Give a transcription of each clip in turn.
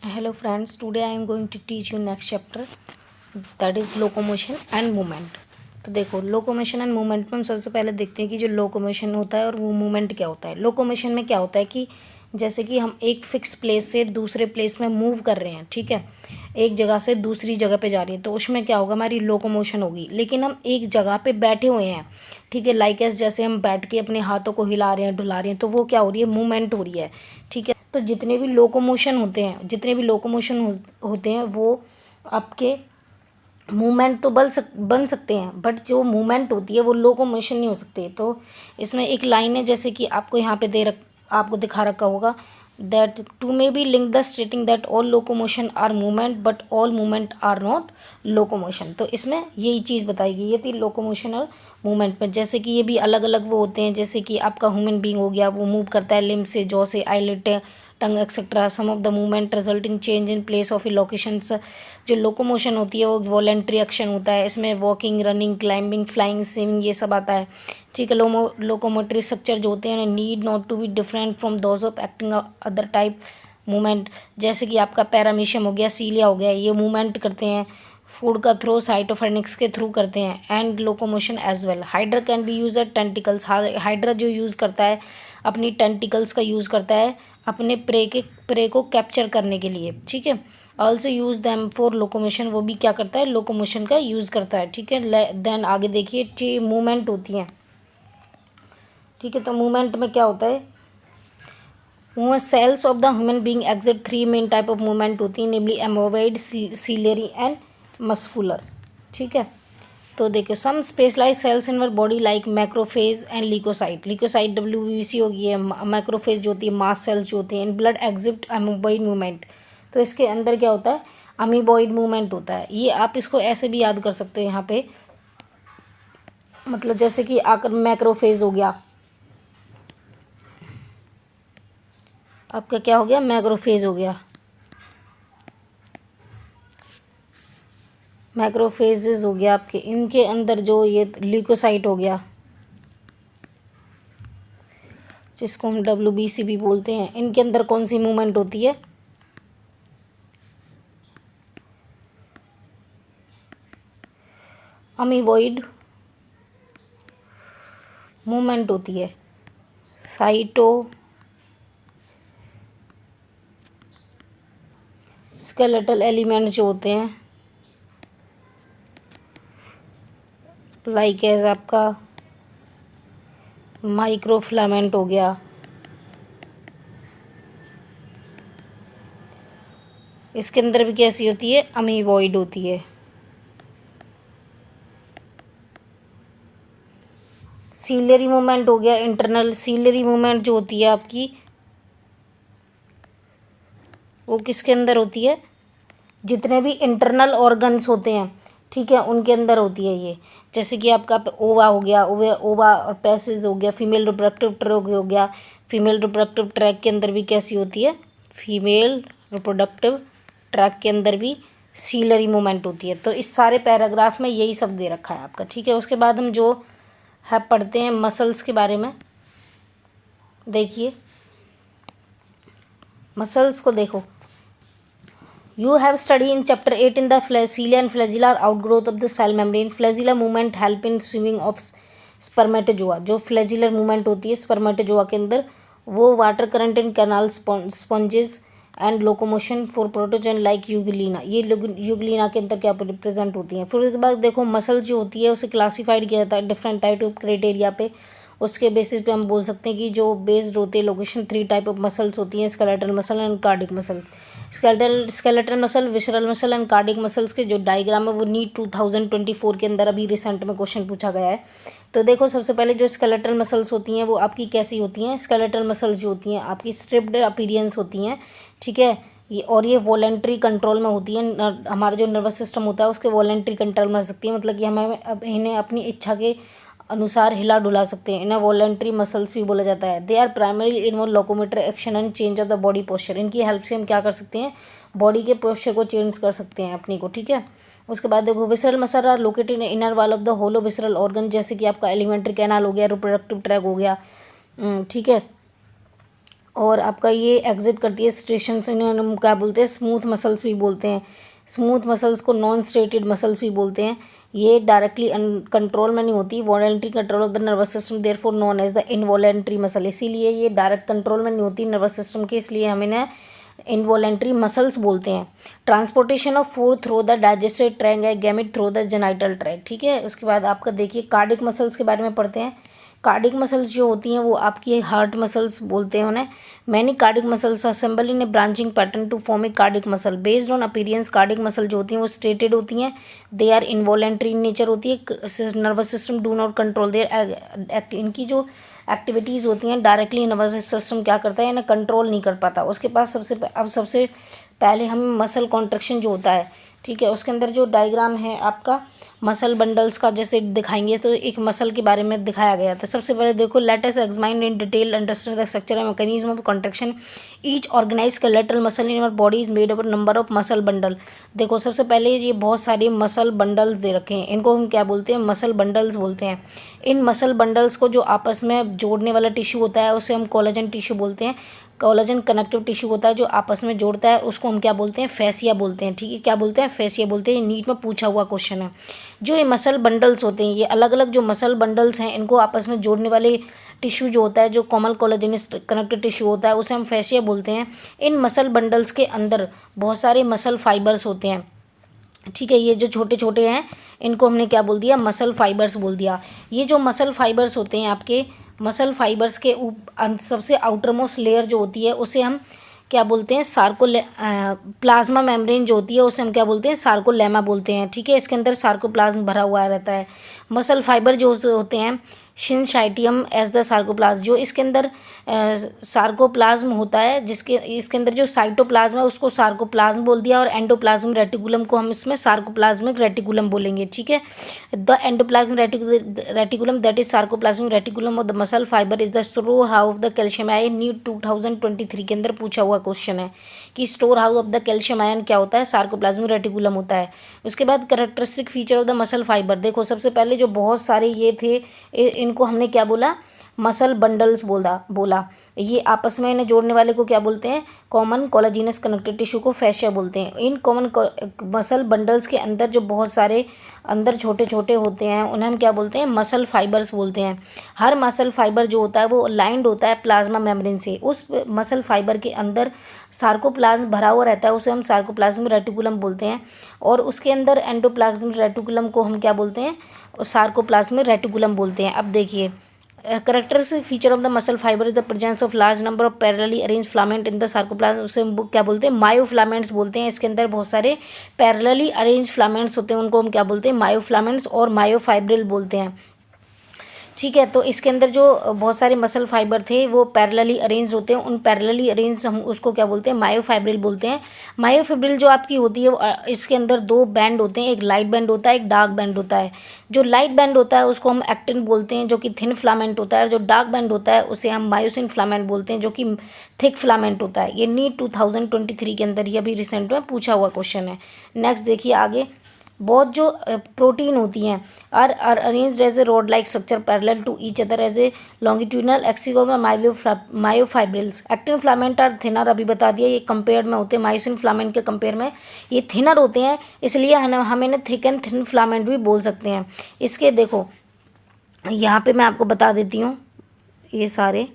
Hello friends, today I am going to teach you next chapter, that is locomotion and movement। तो देखो, locomotion and movement में हम सबसे पहले देखते हैं कि जो लोकोमोशन होता है और वो मूवमेंट क्या होता है। लोकोमोशन में क्या होता है कि जैसे कि हम एक फिक्स प्लेस से दूसरे प्लेस में मूव कर रहे हैं, ठीक है, एक जगह से दूसरी जगह पे जा रही है, तो उसमें क्या होगा, हमारी लोकोमोशन होगी। लेकिन हम एक जगह पे बैठे हुए हैं, ठीक है, लाइक एस जैसे हम बैठ के अपने हाथों को हिला रहे हैं, डुला रहे हैं, तो वो क्या हो रही है, मूवमेंट हो रही है, ठीक है। तो जितने भी लोकोमोशन होते हैं वो आपके मूवमेंट तो बन सकते हैं, बट जो मूवमेंट होती है वो लोकोमोशन नहीं हो सकती। तो इसमें एक लाइन है, जैसे कि आपको यहाँ पे आपको दिखा रखा होगा, that to may be link the stating that all locomotion are movement but all movement are not locomotion. तो इसमें यही चीज़ बताई गई, ये थी लोकोमोशन और मूवमेंट में। जैसे कि ये भी अलग अलग वो होते हैं, जैसे कि आपका ह्यूमन बींग हो गया, वो मूव करता है लिम्ब से, जॉ से, eyelid, tongue etcetera. Some of the movement result in change in place of locations. जो लोकोमोशन होती है वो वॉलेंट्री एक्शन होता है, इसमें walking, running, climbing, flying, swimming, ये सब आता है, ठीक है। लोकोमोटरी स्ट्रक्चर जो होते हैं need not to be different from those of acting other type movement. जैसे कि आपका पैरामीशियम हो गया, सीलिया हो गया, ये मूवमेंट करते हैं फूड का थ्रो साइटोफेनिक्स के थ्रू करते हैं, and locomotion as well. Hydra can be use at tentacles. Hydra जो यूज़ करता है अपनी टेंटिकल्स का यूज़ करता है अपने प्रे को कैप्चर करने के लिए, ठीक है। Also use them for locomotion, वो भी क्या करता है, लोकोमोशन का यूज़ करता है, ठीक है। देन आगे देखिए, मूवमेंट होती हैं, ठीक है। तो मूवमेंट में क्या होता है, movement cells of the human being exhibit three main type of movement होती है, namely amoeboid, ciliary and muscular, ठीक है। तो देखो, some specialise cells in our body like macrophage and leucocyte. Leucocyte WBC होगी है, मैक्रोफेज जो होती है मास सेल्स जो होती हैं, in blood exit amoeboid movement. तो इसके अंदर क्या होता है, अमीबॉइड मूवमेंट होता है। ये आप इसको ऐसे भी याद कर सकते हो यहाँ पे, मतलब जैसे कि आकर मैक्रोफेज हो गया, आपका क्या हो गया, मैक्रोफेज हो गया, मैक्रोफेजेस हो गया आपके, इनके अंदर जो ये ल्यूकोसाइट हो गया, जिसको हम WBC भी बोलते हैं, इनके अंदर कौन सी मूवमेंट होती है, अमीबॉइड मूवमेंट होती है। साइटो स्केलेटल एलिमेंट जो होते हैं, लाइक एज आपका माइक्रोफिलामेंट हो गया, इसके अंदर भी कैसी होती है, अमीबॉइड होती है। सीलियरी मूवमेंट हो गया, इंटरनल सीलियरी मूवमेंट जो होती है आपकी, वो किसके अंदर होती है, जितने भी इंटरनल ऑर्गन्स होते हैं, ठीक है, उनके अंदर होती है ये। जैसे कि आपका ओवा हो गया, ओवा और पैसेज हो गया, फीमेल रिप्रोडक्टिव ट्रैक हो गया, फीमेल रिप्रोडक्टिव ट्रैक के अंदर भी कैसी होती है, फीमेल रिप्रोडक्टिव ट्रैक के अंदर भी सीलरी मूवमेंट होती है। तो इस सारे पैराग्राफ में यही सब दे रखा है आपका, ठीक है। उसके बाद हम जो है पढ़ते हैं मसल्स के बारे में। देखिए, मसल्स को देखो, You have studied in chapter 8 in the cilia and flagella outgrowth of the cell membrane. Flagella movement help in swimming of spermatozoa. जो फ्लैजिलर मूवमेंट होती है स्पर्मेटोजोआ के अंदर, वो water current in canal sponges and locomotion for protozoan like Euglena. ये Euglena के अंदर क्या प्रेजेंट होती हैं। फिर उसके बाद देखो, मसल जो होती है उसे क्लासीफाइड किया जाता है डिफरेंट टाइप ऑफ क्राइटेरिया पे। उसके बेसिस पे हम बोल सकते हैं कि जो बेस्ड होती है location, three type of muscles होती हैं, skeletal muscle and cardiac muscle. Skeletal muscle, visceral muscle and cardiac muscles के जो डायग्राम है वो नीट 2024 के अंदर अभी रिसेंट में क्वेश्चन पूछा गया है। तो देखो, सबसे पहले जो स्केलेटल मसल्स होती हैं वो आपकी कैसी होती हैं, स्केलेटल मसल्स जो होती हैं आपकी स्ट्रिप्ड अपीरियंस होती हैं, ठीक है। ये वॉलेंट्री कंट्रोल में होती है, हमारा जो नर्वस सिस्टम होता है उसके वॉलेंट्री कंट्रोल में आ सकती है, मतलब कि हमें इन्हें अपनी इच्छा के अनुसार हिला डुला सकते हैं। इन्हें वॉलेंट्री मसल्स भी बोला जाता है। They are primary involve locomotor action and change of the body posture. इनकी हेल्प से हम क्या कर सकते हैं, बॉडी के पोस्चर को चेंज कर सकते हैं अपनी को, ठीक है। उसके बाद देखो, visceral muscle are located in inner wall of the hollow visceral organ, जैसे कि आपका एलिमेंट्री कैनाल हो गया, रिप्रोडक्टिव ट्रैक हो गया, ठीक है। और आपका ये एग्जिट करती है स्ट्रेशन से, हम क्या बोलते हैं स्मूथ मसल्स भी बोलते हैं। स्मूथ मसल्स को नॉन स्ट्रेटेड मसल्स भी बोलते हैं। ये डायरेक्टली कंट्रोल में नहीं होती, voluntary control of the nervous system therefore known as the involuntary muscle. इसीलिए ये डायरेक्ट कंट्रोल में नहीं होती नर्वस सिस्टम के, इसलिए हम इन्हें इनवॉलेंट्री मसल्स बोलते हैं। Transportation of food through the digestive tract है, gamete through the genital tract. ठीक है, उसके बाद आपका देखिए कार्डिक मसल्स के बारे में पढ़ते हैं। कार्डिक मसल्स जो होती हैं वो आपकी हार्ट मसल्स बोलते हैं उन्हें। Many cardiac muscles assemble in a branching pattern to form a cardiac muscle based on appearance. Cardiac muscle जो होती हैं वो स्ट्रेटेड होती हैं, they are involuntary in nature होती है, nervous system do not control their. इनकी जो एक्टिविटीज़ होती हैं डायरेक्टली नर्वस सिस्टम क्या करता है, इन्हें कंट्रोल नहीं कर पाता। उसके पास सबसे पहले हम मसल कॉन्ट्रैक्शन जो होता है, ठीक है, उसके अंदर जो डायग्राम है आपका मसल बंडल्स का जैसे दिखाएंगे तो एक मसल के बारे में दिखाया गया। तो सबसे पहले देखो, let us examine in detail understand the structure and mechanism of contraction. Each organise skeletal muscle in our body is made up number of muscle bundle. देखो सबसे पहले ये बहुत सारे मसल बंडल्स दे रखे हैं, इनको हम क्या बोलते हैं, मसल बंडल्स बोलते हैं। इन मसल बंडल्स को जो आपस में जोड़ने वाला टिश्यू होता है उसे हम कोलेजन टिश्यू बोलते हैं। कोलेजन कनेक्टिव टिश्यू होता है जो आपस में जोड़ता है, उसको हम क्या बोलते हैं, फैसिया बोलते हैं। ठीक है, क्या बोलते हैं, फैसिया बोलते हैं। ये नीट में पूछा हुआ क्वेश्चन है। जो ये मसल बंडल्स होते हैं, ये अलग अलग जो मसल बंडल्स हैं, इनको आपस में जोड़ने वाले टिश्यू जो होता है, जो कॉमन कोलेजनस कनेक्टिव टिश्यू होता है, उसे हम फैसिया बोलते हैं। इन मसल बंडल्स के अंदर बहुत सारे मसल फाइबर्स होते हैं। ठीक है, ये जो छोटे छोटे हैं इनको हमने क्या बोल दिया, मसल फाइबर्स बोल दिया। ये जो मसल फाइबर्स होते हैं आपके, मसल फाइबर्स के सबसे आउटरमोस्ट लेयर जो होती है उसे हम क्या बोलते हैं, प्लाज्मा मेम्ब्रेन जो होती है उसे हम क्या बोलते हैं, सार्कोलेमा बोलते हैं। ठीक है, इसके अंदर सार्कोप्लाज्म भरा हुआ रहता है। मसल फाइबर जो होते हैं सिंसाइटियम एज द सार्कोप्लाज्म, जो इसके अंदर सार्कोप्लाज्म होता है, जिसके इसके अंदर जो साइटोप्लाज्म है उसको सार्कोप्लाज्म बोल दिया, और एंडोप्लाज्म रेटिकुलम को हम इसमें सार्कोप्लाज्मिक रेटिकुलम बोलेंगे। ठीक है, the endoplasm reticulum that is sarcoplasmic reticulum of the muscle fibre is the store house of the calcium ion. NEET 2023 के अंदर पूछा हुआ क्वेश्चन है कि store house of the calcium ion क्या होता है, सार्कोप्लाज्मिक रेटिकुलम होता है। उसके बाद characteristic feature of the muscle fibre, देखो सबसे पहले जो बहुत सारे ये थे इनको हमने क्या बोला, मसल बंडल्स बोला। ये आपस में इन्हें जोड़ने वाले को क्या बोलते हैं, कॉमन कोलाजिनस कनेक्टिव टिश्यू को फैशिया बोलते हैं। इन कॉमन मसल बंडल्स के अंदर जो बहुत सारे अंदर छोटे छोटे होते हैं उन्हें हम क्या बोलते हैं, मसल फाइबर्स बोलते हैं। हर मसल फाइबर जो होता है वो लाइंड होता है प्लाज्मा मेम्ब्रेन से। उस मसल फाइबर के अंदर सार्कोप्लाज्म भरा हुआ रहता है, उसे हम सार्कोप्लाज्मिक रेटिकुलम बोलते हैं। और उसके अंदर एंडोप्लाज्मिक रेटिकुलम को हम क्या बोलते हैं, सार्कोप्लाज्मिक रेटिकुलम बोलते हैं। अब देखिए, characteristic feature of the muscle fibre is the presence of large number of parallelly arrange filament in the sarcoplasm, उसे हम क्या बोलते हैं, मायोफिलामेंट्स बोलते हैं। इसके अंदर बहुत सारे पैरेलली अरेंज फिलामेंट्स होते हैं, उनको हम क्या बोलते हैं, मायोफिलामेंट्स और मायोफाइब्रिल बोलते हैं। ठीक है, तो इसके अंदर जो बहुत सारे मसल फाइबर थे वो पैरेलली अरेंज होते हैं, उन पैरेलली अरेंज हम उसको क्या बोलते हैं, मायोफाइब्रिल बोलते हैं। मायोफाइब्रिल जो आपकी होती है इसके अंदर दो बैंड होते हैं, एक लाइट बैंड होता है, एक डार्क बैंड होता है। जो लाइट बैंड होता है उसको हम एक्टिन बोलते हैं, जो कि थिन फिलामेंट होता है। और जो डार्क बैंड होता है उसे हम मायोसिन फिलामेंट बोलते हैं, जो कि थिक फिलामेंट होता है। ये नीट 2023 के अंदर, ये अभी रिसेंट में पूछा हुआ क्वेश्चन है। नेक्स्ट देखिए आगे, बहुत जो प्रोटीन होती हैं are arranged as a rod like structure parallel to each other as a longitudinal axis myofibrils. Actin filament are thinner, अभी बता दिया, ये कंपेयर में होते हैं मायोसिन फिलामेंट के कंपेयर में ये थिनर होते हैं, इसलिए हम इन्हें थिक एंड थिन फिलामेंट भी बोल सकते हैं। इसके देखो यहाँ पे मैं आपको बता देती हूँ ये सारे,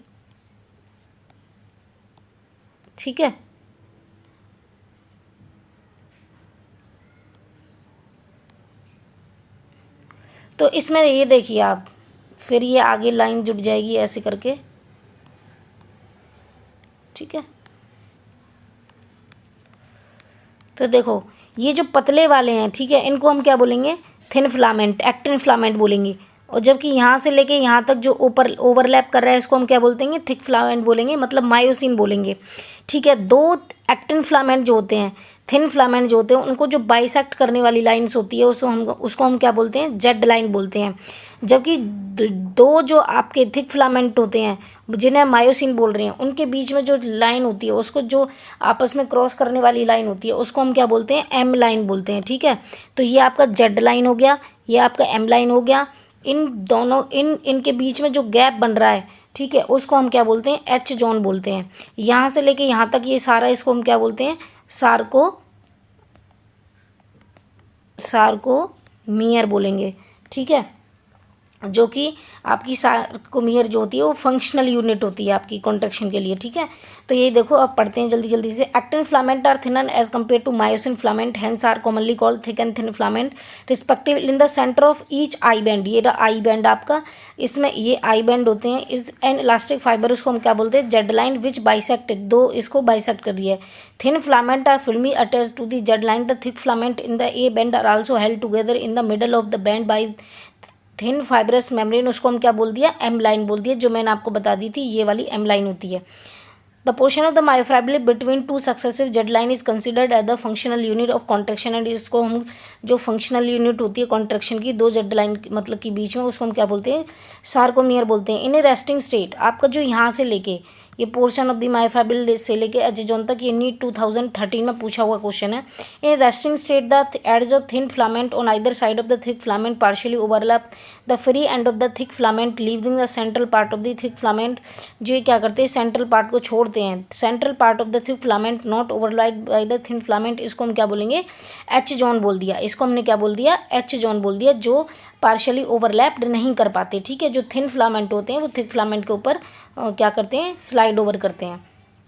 ठीक है। तो इसमें ये देखिए आप, फिर ये आगे लाइन जुड़ जाएगी ऐसे करके, ठीक है। तो देखो ये जो पतले वाले हैं, ठीक है, इनको हम क्या बोलेंगे, थिन फिलामेंट, एक्टिन फिलामेंट बोलेंगे। और जबकि यहाँ से लेके यहाँ तक जो ऊपर ओवरलैप कर रहा है इसको हम क्या बोलते हैं, थिक फिलामेंट बोलेंगे, मतलब मायोसिन बोलेंगे। ठीक है, दो एक्टिन फिलामेंट जो होते हैं, थिन फिलामेंट जो होते हैं, उनको जो बाइसेक्ट करने वाली लाइन्स होती है उसको हम क्या बोलते हैं, जेड लाइन बोलते हैं। जबकि दो जो आपके थिक फिलामेंट होते हैं जिन्हें मायोसिन बोल रहे हैं, उनके बीच में जो लाइन होती है उसको जो आपस में क्रॉस करने वाली लाइन होती है उसको हम क्या बोलते हैं, एम लाइन बोलते हैं। ठीक है, तो ये आपका जेड लाइन हो गया, ये आपका एम लाइन हो गया। इन दोनों इनके बीच में जो गैप बन रहा है, ठीक है, उसको हम क्या बोलते हैं, एच जोन बोलते हैं। यहाँ से लेके यहाँ तक ये सारा, इसको हम क्या बोलते हैं, सार्कोमियर बोलेंगे। ठीक है, जो कि आपकी सार्कोमियर जो होती है वो फंक्शनल यूनिट होती है आपकी कॉन्ट्रैक्शन के लिए। ठीक है, तो ये देखो अब पढ़ते हैं जल्दी जल्दी से। Actin filament are thinner as compare to myosin filament, hence are commonly called thick and thin filament respective in the centre of each I band. ये रहा आई बैंड आपका, इसमें ये आई बैंड होते हैं। इस एन इलास्टिक फाइबर, उसको हम क्या बोलते हैं, जेड लाइन विच बाइसेक्ट, दो इसको बाइसेक्ट कर रही है। Thin filament are firmly attach to the Z line, the thick filament in the A band are also held together in the middle of the band by thin fibrous membrane, उसको हम क्या बोल दिया, M line बोल दिया, जो मैंने आपको बता दी थी, ये वाली एम लाइन होती है। The portion of the myofibril between two successive Z line is considered as the functional unit of contraction, and इसको हम जो फंक्शनल यूनिट होती है कॉन्ट्रैक्शन की, दो जेड लाइन मतलब की बीच में, उसको हम क्या बोलते हैं, सार्कोमियर बोलते हैं। इन ए रेस्टिंग स्टेट, आपका जो यहाँ से लेके ये पोर्शन ऑफ द मायोफाइब्रिल से लेके एजिजोन तक, ये नीट 2013 में पूछा हुआ क्वेश्चन है। In resting state the ends of thin filament on either side of the thick filament partially overlap the free end of the thick filament leaving the central part of the thick filament. जो ये क्या करते हैं, central part को छोड़ते हैं। Central part of the thick filament not overlap by the thin filament, इसको हम क्या बोलेंगे, एच जोन बोल दिया। इसको हमने क्या बोल दिया, एच जोन बोल दिया, जो पार्शियली ओवरलैप्ड नहीं कर पाते। ठीक है, जो थिन फिलामेंट होते हैं वो थिक फिलामेंट के ऊपर क्या करते हैं, स्लाइड ओवर करते हैं।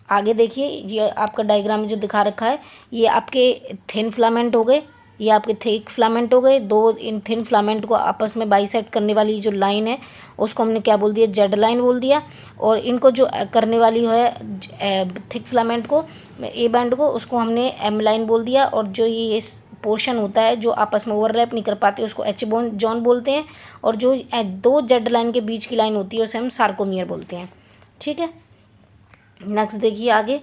आगे देखिए, ये आपका डायग्राम में जो दिखा रखा है, ये आपके थिन फिलामेंट हो गए, ये आपके थिक फिलामेंट हो गए। दो इन थिन फिलामेंट को आपस में बाइसेक्ट करने वाली जो लाइन है उसको हमने क्या बोल दिया, जेड लाइन बोल दिया। और इनको जो करने वाली है थिक फिलामेंट को, ए बैंड को, उसको हमने एम लाइन बोल दिया। और जो ये पोर्शन होता है जो आपस में ओवरलैप नहीं कर पाते उसको एच जॉन बोलते हैं। और जो दो जेड लाइन के बीच की लाइन होती है उसे हम सार्कोमियर बोलते हैं। ठीक है, नेक्स्ट देखिए आगे,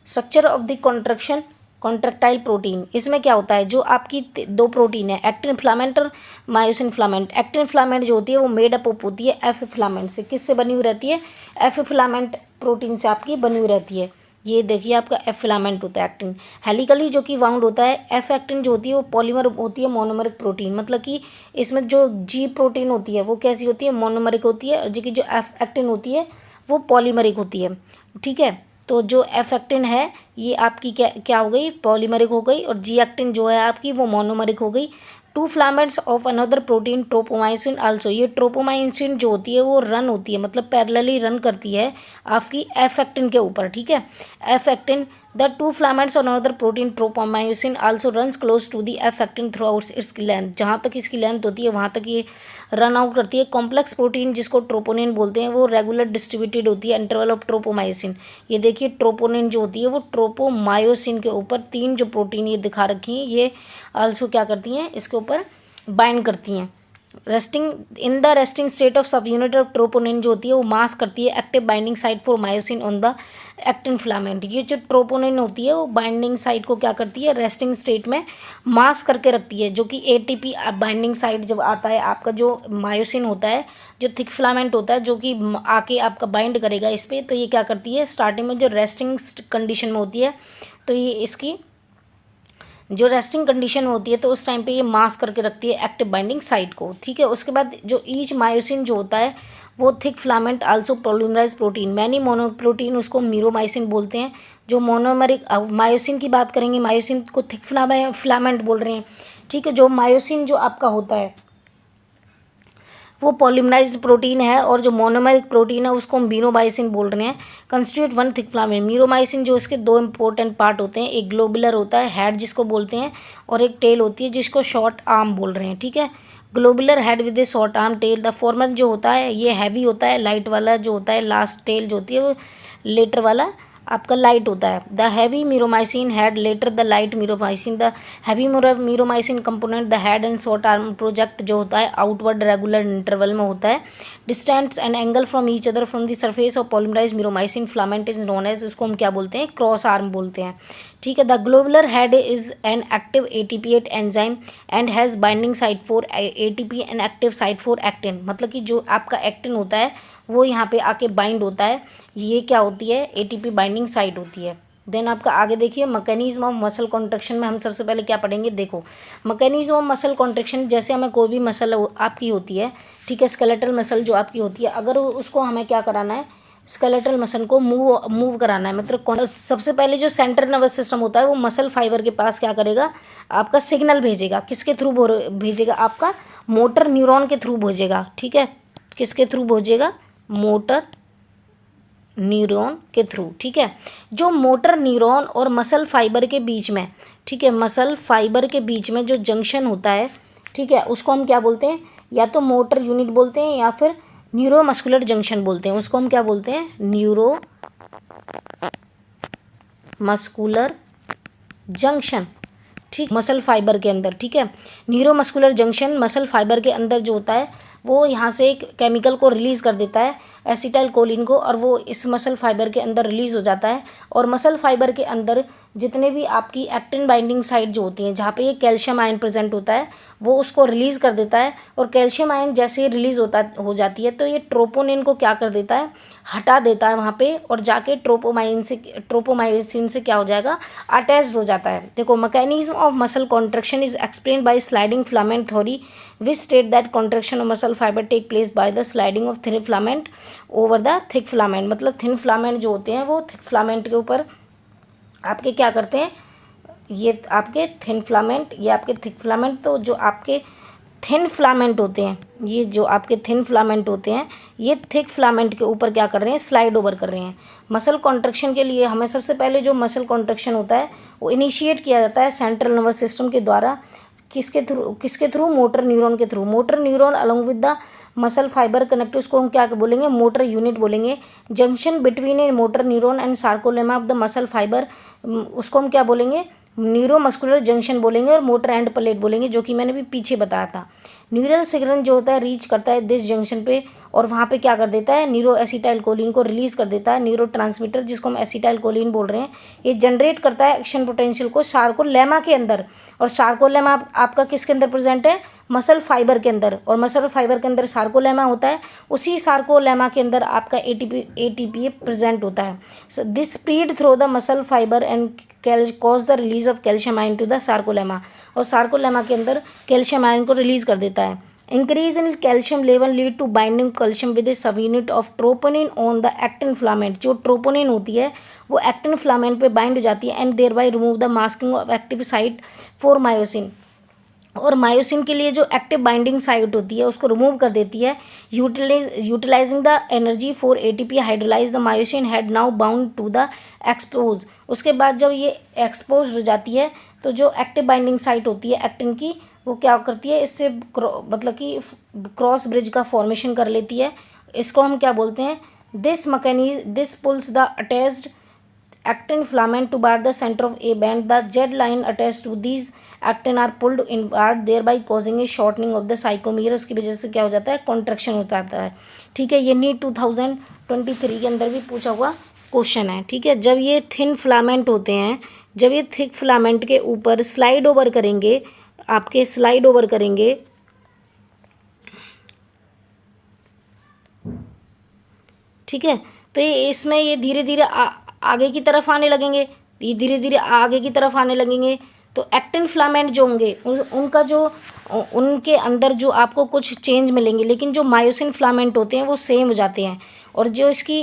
structure of the contraction contractile protein. इसमें क्या होता है, जो आपकी दो प्रोटीन है, एक्टिन फिलामेंट और मायोसिन फिलामेंट। एक्टिन फिलामेंट जो होती है वो मेड अप होती है एफ फिलामेंट से। किससे बनी हुई रहती है, एफ फिलामेंट प्रोटीन से आपकी बनी हुई रहती है। ये देखिए आपका एफ फिलामेंट होता है एक्टिन। हेलिकली जो कि वाउंड होता है, एफ एक्टिन जो होती है वो पॉलीमर होती है, मोनोमरिक प्रोटीन। मतलब कि इसमें जो जी प्रोटीन होती है वो कैसी होती है, मोनोमरिक होती है। और जो कि जो एफ एक्टिन होती है वो पॉलीमरिक होती है। ठीक है, तो जो एफ एक्टिन है ये आपकी क्या क्या हो गई, पॉलीमरिक हो गई। और जी एक्टिन जो है आपकी वो मोनोमरिक हो गई। Two filaments of another protein tropomyosin also. ये ट्रोपोमाइसिन जो होती है वो रन होती है, मतलब पैरेलली रन करती है आपकी एफ एक्टिन के ऊपर। ठीक है, F actin the two filaments on another protein tropomyosin also runs close to the F actin throughout its length. जहाँ तक इसकी लेंथ होती है वहाँ तक ये रन आउट करती है। कॉम्प्लेक्स प्रोटीन जिसको ट्रोपोनिन बोलते हैं वो रेगुलर डिस्ट्रीब्यूटेड होती है इंटरवल ऑफ ट्रोपोमाइसिन। ये देखिए ट्रोपोनिन जो होती है वो ट्रोपोमायोसिन के ऊपर तीन जो प्रोटीन ये दिखा रखी हैं ये आल्सो क्या करती हैं, इसके ऊपर बाइंड करती हैं। Resting in the resting state of सब यूनिट ऑफ ट्रोपोनिन जो होती है वो मास करती है active binding site for myosin on the actin filament. ये जो ट्रोपोनिन होती है वो बाइंडिंग साइट को क्या करती है, रेस्टिंग स्टेट में मास करके रखती है। जो कि एटीपी बाइंडिंग साइट जब आता है आपका जो मायोसिन होता है, जो थिक फिलामेंट होता है जो कि आके आपका बाइंड करेगा इस पर, तो ये क्या करती है स्टार्टिंग में जो रेस्टिंग कंडीशन में होती है तो ये इसकी जो रेस्टिंग कंडीशन होती है तो उस टाइम पे ये मास करके रखती है एक्टिव बाइंडिंग साइट को। ठीक है, उसके बाद जो ईच मायोसिन जो होता है वो thick filament also polymerise protein many monoprotein, उसको मीरोमाइसिन बोलते हैं। जो मोनोमरिक मायोसिन की बात करेंगे, मायोसिन को थिक फिलामेंट बोल रहे हैं। ठीक है, जो मायोसिन जो आपका होता है वो पॉलीमराइज्ड प्रोटीन है, और जो मोनोमेरिक प्रोटीन है उसको हम मीरोमाइसिन बोल रहे हैं। Constitute one thick filament. मीरोमाइसिन जो इसके दो इंपॉर्टेंट पार्ट होते हैं, एक ग्लोबुलर होता है हेड जिसको बोलते हैं, और एक टेल होती है जिसको शॉर्ट आर्म बोल रहे हैं। ठीक है, globular head with a short arm tail. The former जो होता है ये हैवी होता है, लाइट वाला जो होता है, लास्ट टेल जो होती है वो लेटर वाला आपका लाइट होता है। The heavy meromyosin had latter the light meromyosin. The heavy meromyosin component the head and short arm project जो होता है आउटवर्ड रेगुलर इंटरवल में होता है। Distance and angle from each other from the surface of polymerise meromyosin filament is known as, उसको हम क्या बोलते हैं, क्रॉस आर्म बोलते हैं। ठीक है, the globular head is an active ATPase enzyme and has binding site for ATP and active site for actin. मतलब कि जो आपका एक्टिन होता है वो यहाँ पे आके बाइंड होता है। ये क्या होती है, एटीपी बाइंडिंग साइट होती है। देन आपका आगे देखिए मैकेनिज्म ऑफ मसल कॉन्ट्रैक्शन में हम सबसे पहले क्या पढ़ेंगे। देखो मैकेनिज्म ऑफ मसल कॉन्ट्रैक्शन, जैसे हमें कोई भी मसल आपकी होती है, ठीक है, स्केलेटल मसल जो आपकी होती है, अगर उसको हमें क्या कराना है, स्केलेटल मसल को मूव कराना है, मतलब सबसे पहले जो सेंट्रल नर्वस सिस्टम होता है वो मसल फाइबर के पास क्या करेगा, आपका सिग्नल भेजेगा। किसके थ्रू भेजेगा, आपका मोटर न्यूरॉन के थ्रू भेजेगा, ठीक है, किसके थ्रू भेजेगा, मोटर न्यूरॉन के थ्रू, ठीक है। जो मोटर न्यूरॉन और मसल फाइबर के बीच में, ठीक है, मसल फाइबर के बीच में जो जंक्शन होता है, ठीक है, उसको हम क्या बोलते हैं, या तो मोटर यूनिट बोलते हैं या फिर न्यूरोमस्कुलर जंक्शन बोलते हैं। उसको हम क्या बोलते हैं, न्यूरो मस्कुलर जंक्शन, ठीक, मसल फाइबर के अंदर, ठीक है। न्यूरोमस्कुलर जंक्शन मसल फाइबर के अंदर जो होता है वो यहाँ से एक केमिकल को रिलीज़ कर देता है, एसिटाइल कोलिन को, और वो इस मसल फाइबर के अंदर रिलीज़ हो जाता है। और मसल फाइबर के अंदर जितने भी आपकी एक्टिन बाइंडिंग साइट जो होती हैं, जहाँ पे ये कैल्शियम आयन प्रेजेंट होता है, वो उसको रिलीज़ कर देता है। और कैल्शियम आयन जैसे ही रिलीज़ हो जाती है तो ये ट्रोपोनिन को क्या कर देता है, हटा देता है वहाँ पे, और जाके ट्रोपोमायोसिन से क्या हो जाएगा, अटैच्ड हो जाता है। देखो mechanism of muscle contraction is explained bye sliding filament theory which state that contraction of muscle fiber take place by the sliding of thin filament over the thick filament। मतलब thin filament जो होते हैं वो thick filament के ऊपर आपके क्या करते हैं, ये आपके थिन फिलामेंट, ये आपके थिक फिलामेंट, तो जो आपके थिन फिलामेंट होते हैं, ये जो आपके थिन फिलामेंट होते हैं, ये थिक फिलामेंट के ऊपर क्या कर रहे हैं, स्लाइड ओवर कर रहे हैं। मसल कॉन्ट्रैक्शन के लिए हमें सबसे पहले जो मसल कॉन्ट्रैक्शन होता है वो इनिशिएट किया जाता है सेंट्रल नर्वस सिस्टम के द्वारा। किसके थ्रू, मोटर न्यूरॉन के through. Motor neuron along with the muscle fibre connect, उसको हम क्या बोलेंगे, मोटर यूनिट बोलेंगे। Junction between A motor neuron and sarcolemma of the muscle fibre, उसको हम क्या बोलेंगे, न्यूरोमस्कुलर जंक्शन बोलेंगे, और मोटर एंड प्लेट बोलेंगे, जो कि मैंने भी पीछे बताया था। न्यूरल सिग्नल जो होता है रीच करता है दिस जंक्शन पे, और वहाँ पे क्या कर देता है, न्यूरो एसिटाइल कोलिन को रिलीज कर देता है, न्यूरो ट्रांसमीटर जिसको हम एसिटाइल कोलिन बोल रहे हैं। ये जनरेट करता है एक्शन पोटेंशियल को सार्कोलेमा के अंदर, और सार्कोलेमा आपका किसके अंदर प्रेजेंट है, मसल फाइबर के अंदर, और मसल फाइबर के अंदर सार्कोलेमा होता है, उसी सार्कोलेमा के अंदर आपका एटीपी प्रेजेंट होता है। This speed through the muscle fibre and cause the release of calcium ion to the sarcolemma, और सार्कोलेमा के अंदर कैल्शियम आयन को रिलीज कर देता है। Increase in calcium level lead to binding calcium with a subunit of troponin on the actin filament. जो troponin होती है वो एक्टिन फिलामेंट पे बाइंड हो जाती है, and thereby remove the masking of active site for myosin. और myosin के लिए जो एक्टिव बाइंडिंग साइट होती है उसको रिमूव कर देती है। Utilising the energy for ATP hydrolyse the myosin head now bound to the expose. उसके बाद जब ये एक्सपोज हो जाती है तो जो एक्टिव बाइंडिंग साइट होती है एक्टिन की, वो क्या करती है, इससे मतलब कि क्रॉस ब्रिज का फॉर्मेशन कर लेती है। इसको हम क्या बोलते हैं, this pulls the attached actin filament toward the center of A band. The Z line attached to these actin are pulled inward, thereby causing a shortening of the sarcomere। उसकी वजह से क्या हो जाता है, कॉन्ट्रैक्शन हो जाता है, ठीक है। ये नीट 2023 के अंदर भी पूछा हुआ क्वेश्चन है, ठीक है। जब ये थिन फिलामेंट होते हैं, जब ये थिक फिलामेंट के ऊपर स्लाइड ओवर करेंगे, आपके स्लाइड ओवर करेंगे, ठीक है, तो ये इसमें ये धीरे धीरे आगे की तरफ आने लगेंगे, ये धीरे धीरे आगे की तरफ आने लगेंगे। तो एक्टिन फिलामेंट जो होंगे उनका जो उनके अंदर जो आपको कुछ चेंज मिलेंगे, लेकिन जो मायोसिन फिलामेंट होते हैं वो सेम हो जाते हैं, और जो इसकी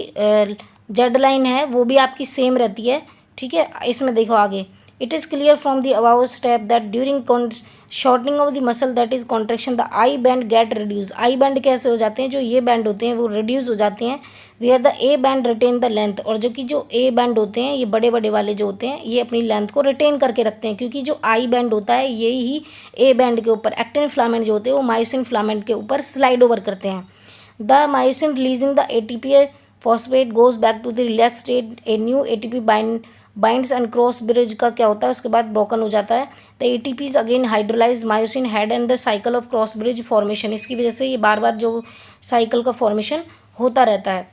जेड लाइन है वो भी आपकी सेम रहती है, ठीक है। इसमें देखो आगे, it is clear from the about step that during shortening of the muscle that is contraction the I band get reduce. I band कैसे हो जाते हैं, जो ये बैंड होते हैं वो रिड्यूस हो जाते हैं, where the A band retain the length. और जो कि जो ए बैंड होते हैं, ये बड़े बड़े वाले जो होते हैं, ये अपनी लेंथ को रिटेन करके रखते हैं, क्योंकि जो आई बैंड होता है यही ही ए बैंड के ऊपर एक्टिन फिलामेंट जो होते हैं वो मायोसिन फिलामेंट के ऊपर स्लाइड ओवर करते हैं। The myosin releasing the ATP phosphate goes back to the relax state, a new ATP binds and cross bridge का क्या होता है, उसके बाद ब्रोकन हो जाता है। The ATPs again hydrolyse myosin head and the cycle of cross bridge formation. इसकी वजह से ये बार बार जो साइकिल का फॉर्मेशन होता रहता है।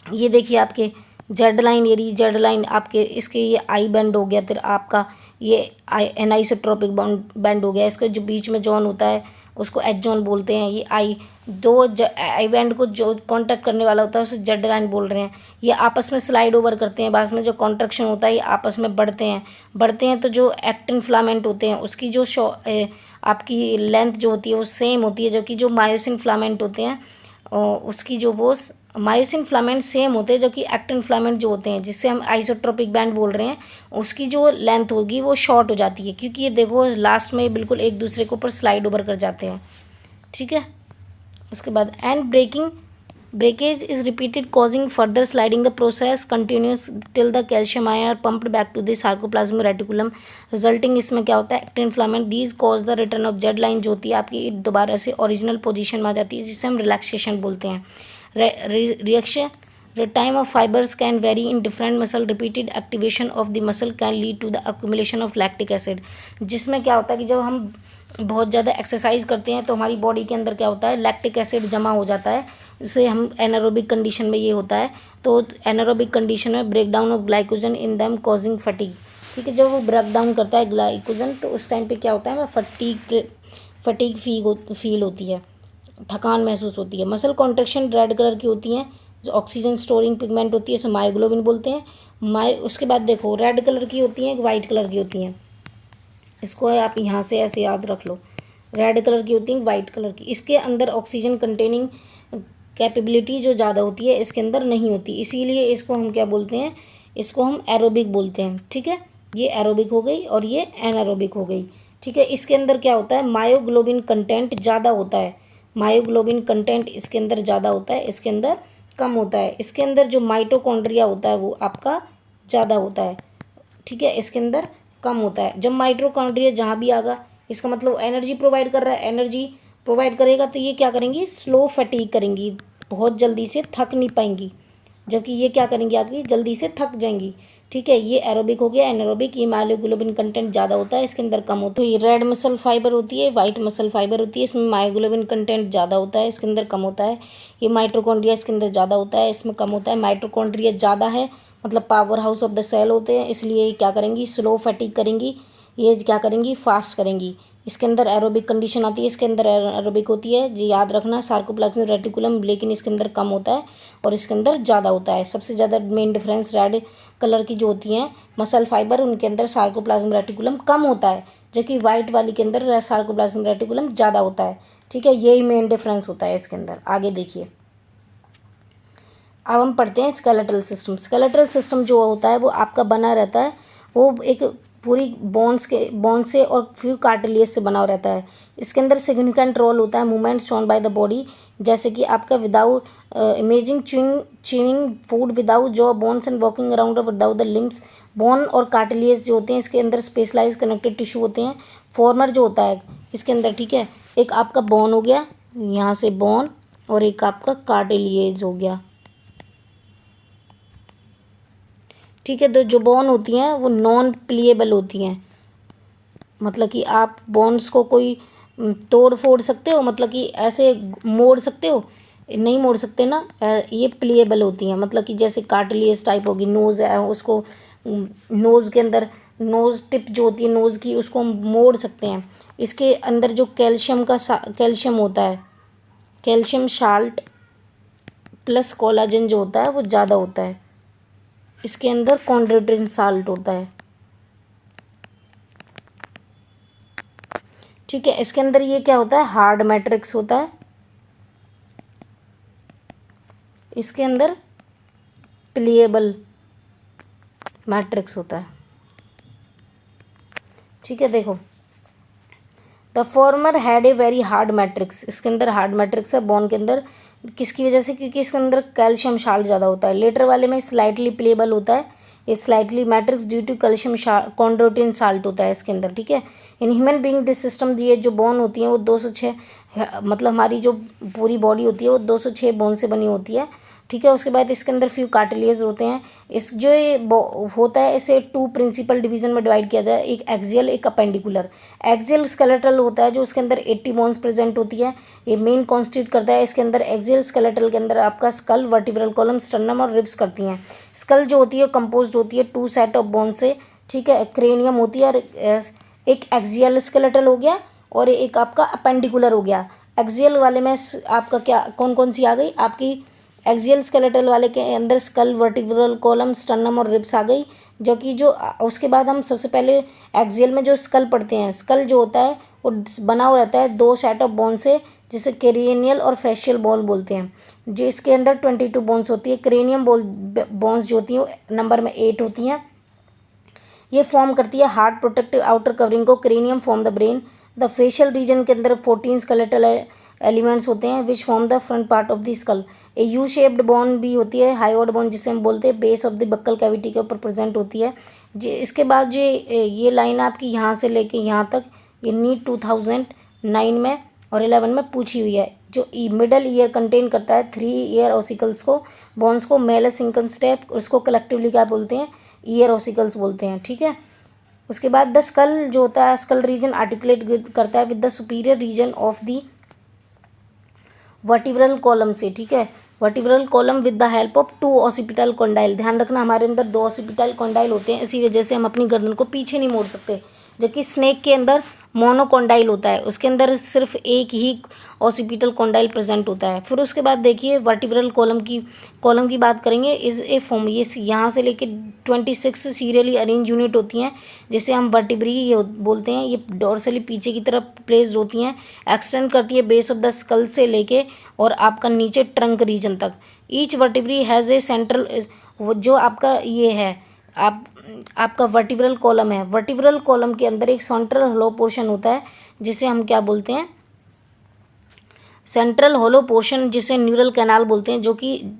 ये देखिए आपके जेड लाइन, ये जेड लाइन आपके, इसके ये आई बैंड हो गया, फिर आपका ये एनाइसोट्रोपिक बैंड हो गया, इसके जो बीच में जॉन होता है उसको एच जोन बोलते हैं। ये आई दो इवेंट को जो कॉन्टैक्ट करने वाला होता है उसे जेड लाइन बोल रहे हैं। ये आपस में स्लाइड ओवर करते हैं, बाद में जो कॉन्ट्रैक्शन होता है ये आपस में बढ़ते हैं तो जो एक्टिन फिलामेंट होते हैं उसकी जो आपकी लेंथ जो होती है वो सेम होती है, जबकि जो मायोसिन फिलामेंट होते हैं उसकी जो वो मायोसिन फिलामेंट सेम होते हैं, जो कि एक्टिन फिलामेंट जो होते हैं जिससे हम आइसोट्रोपिक बैंड बोल रहे हैं उसकी जो लेंथ होगी वो शॉर्ट हो जाती है, क्योंकि ये देखो लास्ट में बिल्कुल एक दूसरे के ऊपर स्लाइड ओवर कर जाते हैं। ठीक है, उसके बाद and breakage is repeated causing further sliding. The process continues till the calcium ion are pumped back to the sarcoplasmic reticulum resulting इसमें क्या होता है actin filament. These cause the return of Z line जो होती है आपकी दोबारा से ओरिजिनल पोजीशन में आ जाती है, जिसे हम रिलैक्सेशन बोलते हैं। Reaction the time of fibers can vary in different muscle. Repeated activation of the muscle can lead to the accumulation of lactic acid. जिसमें क्या होता है कि जब हम बहुत ज़्यादा एक्सरसाइज करते हैं तो हमारी बॉडी के अंदर क्या होता है, लैक्टिक एसिड जमा हो जाता है, जिसे हम एनारोबिक कंडीशन में ये होता है। तो एनारोबिक कंडीशन में break down of glycogen in them causing fatigue. ठीक है, जब वो ब्रेक डाउन करता है ग्लाइकोजन तो उस टाइम पे क्या होता है, हमें फटीग फील होती है, थकान महसूस होती है। मसल कॉन्ट्रैक्शन रेड कलर की होती हैं, जो ऑक्सीजन स्टोरिंग पिगमेंट होती है इसे मायोग्लोबिन बोलते हैं। उसके बाद देखो रेड कलर की होती हैं, वाइट कलर की होती हैं, इसको आप यहाँ से ऐसे याद रख लो। रेड कलर की होती है, वाइट कलर की, इसके अंदर ऑक्सीजन कंटेनिंग कैपेबिलिटी जो ज़्यादा होती है इसके अंदर नहीं होती, इसीलिए इसको हम क्या बोलते हैं, इसको हम एरोबिक बोलते हैं। ठीक है, ये एरोबिक हो गई और ये एनारोबिक हो गई। ठीक है, इसके अंदर क्या होता है, मायोग्लोबिन कंटेंट ज़्यादा होता है, मायोग्लोबिन कंटेंट इसके अंदर ज़्यादा होता है, इसके अंदर कम होता है। इसके अंदर जो माइटोकॉन्ड्रिया होता है वो आपका ज़्यादा होता है। ठीक है, इसके अंदर कम होता है। जब माइटोकॉन्ड्रिया जहाँ भी आगा इसका मतलब एनर्जी प्रोवाइड कर रहा है, एनर्जी प्रोवाइड करेगा तो ये क्या करेंगी, स्लो फटीग करेंगी, बहुत जल्दी से थक नहीं पाएंगी, जबकि ये क्या करेंगी, आपकी जल्दी से थक जाएंगी। ठीक है, ये एरोबिक हो गया। एनारोबिक, ये मायोग्लोबिन कंटेंट ज़्यादा होता है, इसके अंदर कम होता है। ये रेड मसल फाइबर होती है, वाइट मसल फाइबर होती है, इसमें मायोग्लोबिन कंटेंट ज़्यादा होता है, इसके अंदर कम होता है। ये माइटोकॉन्ड्रिया इसके अंदर ज़्यादा होता है, इसमें कम होता है। माइटोकॉन्ड्रिया ज़्यादा है मतलब power house of the cell होते हैं, इसलिए ये क्या करेंगी, स्लो फटीग करेंगी, ये क्या करेंगी, फास्ट करेंगी। इसके अंदर एरोबिक कंडीशन आती है, इसके अंदर एरोबिक होती है, जी याद रखना, सार्कोप्लाज्मिक रेटिकुलम, लेकिन इसके अंदर कम होता है और इसके अंदर ज़्यादा होता है। सबसे ज़्यादा मेन डिफरेंस रेड कलर की जो होती हैं मसल फाइबर, उनके अंदर सार्कोप्लाज्मिक रेटिकुलम कम होता है, जबकि वाइट वाली के अंदर सार्कोप्लाज्मिक रेटिकुलम ज़्यादा होता है। ठीक है, यही मेन डिफरेंस होता है इसके अंदर। आगे देखिए, अब हम पढ़ते हैं स्केलेटल सिस्टम। स्केलेटल सिस्टम जो होता है वो आपका बना रहता है, वो एक पूरी बोन से और फ्यू कार्टिलेज से बना रहता है। इसके अंदर सिग्निफिकेंट रोल होता है movement shown by the body, जैसे कि आपका without imaging chewing food without jaw bones and walking around without the limbs. Bone और कार्टिलेज जो होते हैं इसके अंदर स्पेशलाइज कनेक्टेड टिश्यू होते हैं। फॉर्मर जो होता है इसके अंदर, ठीक है, एक आपका बोन हो गया, यहाँ से बोन, और एक आपका कार्टिलेज हो गया। ठीक है, तो जो बोन होती हैं वो नॉन प्लीएबल होती हैं, मतलब कि आप बोन्स को कोई तोड़ फोड़ सकते हो, मतलब कि ऐसे मोड़ सकते हो, नहीं मोड़ सकते ना। ये प्लीएबल होती हैं, मतलब कि जैसे कार्टिलेज टाइप होगी, नोज़ है उसको, नोज़ के अंदर नोज़ टिप जो होती है नोज़ की, उसको हम मोड़ सकते हैं। इसके अंदर जो कैल्शियम होता है, कैल्शियम साल्ट प्लस कोलाजन जो होता है वो ज़्यादा होता है। इसके अंदर कॉन्ड्रोटिन साल्ट होता है। ठीक है, इसके अंदर ये क्या होता है, हार्ड मैट्रिक्स होता है, इसके अंदर प्लीएबल मैट्रिक्स होता है। ठीक है, देखो the former had a very hard matrix, इसके अंदर हार्ड मैट्रिक्स है बोन के अंदर, किसकी वजह से, क्योंकि इसके अंदर कैल्शियम साल्ट ज़्यादा होता है। लेटर वाले में स्लाइटली प्लेबल होता है, ये slightly matrix due to calcium chondroitin salt होता है इसके अंदर। ठीक है, in human being this system, ये जो बोन होती हैं वो 206, मतलब हमारी जो पूरी बॉडी होती है वो 206 बोन से बनी होती है। ठीक है, उसके बाद इसके अंदर फ्यू कार्टिलेज होते हैं। इस जो ये होता है इसे 2 प्रिंसिपल डिवीजन में डिवाइड किया जाए, एक एक्सियल एक अपेंडिकुलर। एक्सियल स्केलेटल होता है जो उसके अंदर 80 बोन्स प्रेजेंट होती है, ये मेन कॉन्स्टिट्यूट करता है। इसके अंदर एक्सियल स्केलेटल के अंदर आपका स्कल, वर्टिब्रल कॉलम, स्टर्नम और रिब्स करती हैं। स्कल जो होती है कंपोज्ड होती है 2 सेट ऑफ बोन से। ठीक है, क्रेनियम होती है और एक एक्सियल स्केलेटल हो गया और एक आपका अपेंडिकुलर हो गया। एक्सियल वाले में आपका क्या कौन कौन सी आ गई आपकी, एक्सियल स्केलेटल वाले के अंदर स्कल, वर्टिब्रल कॉलम, स्टर्नम और रिब्स आ गई। जो कि जो उसके बाद हम सबसे पहले एक्सियल में जो स्कल पढ़ते हैं, स्कल जो होता है वो बना हुआ रहता है दो सेट ऑफ बोन से, जिसे क्रेनियल और फेशियल बोन बोलते हैं। जो इसके अंदर 22 बोन्स होती है। क्रेनियम बोन्स जो होती हैं नंबर में 8 होती हैं। ये फॉर्म करती है हार्ड प्रोटेक्टिव आउटर कवरिंग को। Cranium form the brain. The facial region के अंदर 14 स्केलेटल एलिमेंट्स होते हैं which form the front part of the skull. A U shaped bone भी होती है, हायोड बोन जिसे हम बोलते हैं, base of the buccal cavity के ऊपर प्रेजेंट होती है। जी इसके बाद जो ये लाइन आपकी यहाँ से लेके यहाँ तक ये नीट 2009 में और 11 में पूछी हुई है। जो मिडल ईयर कंटेन करता है 3 ईयर ऑसिकल्स को, बोन्स को, मेलस इंकनस्टेप, उसको कलेक्टिवली क्या बोलते हैं, ईयर ऑसिकल्स बोलते हैं। ठीक है। उसके बाद द स्कल जो होता है, स्कल रीजन आर्टिकुलेट करता है with the superior region of the vertebral column से। ठीक है। Vertebral column with the help of 2 occipital condyle. ध्यान रखना हमारे अंदर 2 ऑसिपिटल कॉन्डाइल होते हैं, इसी वजह से हम अपनी गर्दन को पीछे नहीं मोड़ सकते। जबकि स्नेक के अंदर मोनोकॉन्डाइल होता है, उसके अंदर सिर्फ एक ही ऑसिपिटल कॉन्डाइल प्रेजेंट होता है। फिर उसके बाद देखिए वर्टिब्रल कॉलम की बात करेंगे। इज ए फॉर्म, ये यहाँ से लेके 26 सीरियली अरेंज यूनिट होती हैं, जिसे हम वर्टिब्री ये बोलते हैं। ये डोर्सली पीछे की तरफ प्लेस्ड होती हैं, एक्सटेंड करती है बेस ऑफ द स्कल से लेके और आपका नीचे ट्रंक रीजन तक। Each vertebrae has a central, जो आपका ये है आपका वर्टिब्रल कॉलम है। वर्टिब्रल कॉलम के अंदर एक सेंट्रल होलो पोर्शन होता है जिसे हम क्या बोलते हैं, सेंट्रल होलो पोर्शन, जिसे न्यूरल कैनाल बोलते हैं, जो कि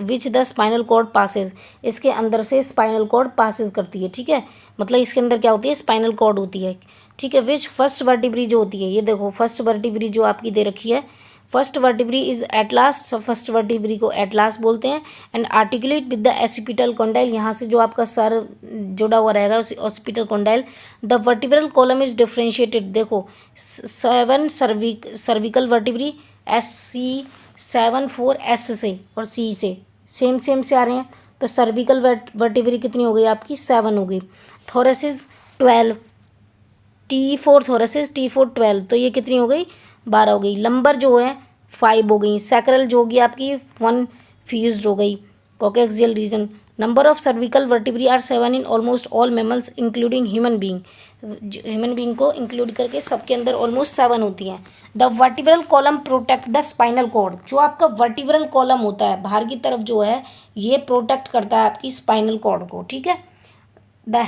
which the spinal cord passes, इसके अंदर से स्पाइनल कॉर्ड पासेज करती है। ठीक है। मतलब इसके अंदर क्या होती है, स्पाइनल कॉर्ड होती है। ठीक है। विच फर्स्ट वर्टिब्री जो होती है, ये देखो फर्स्ट वर्टिब्री जो आपकी दे रखी है, first vertebra is atlas, first vertebra को एटलास बोलते हैं। And articulate with the occipital condyle, यहाँ से जो आपका सर जुड़ा हुआ रहेगा उस occipital condyle. The vertebral column is differentiated, देखो 7 सर्विकल वर्टिब्री SC7 4 S से और C से सेम से आ रहे हैं। तो सर्विकल वर्टिब्री कितनी हो गई आपकी, 7 हो गई। थोरेसिस 12, T4 थोरेसिस, T4 12, तो ये कितनी हो गई, 12 हो गई। लंबर जो है 5 हो गई। सैक्रल जो होगी आपकी 1 फ्यूज्ड हो गई। Coccygeal region. Number of cervical vertebra are 7 in almost all mammals including human being. Human being को इंक्लूड करके सबके अंदर ऑलमोस्ट 7 होती हैं। The vertebral column protect the spinal cord, जो आपका वर्टिब्रल कॉलम होता है बाहर की तरफ जो है, ये प्रोटेक्ट करता है आपकी स्पाइनल कॉर्ड को। ठीक है। The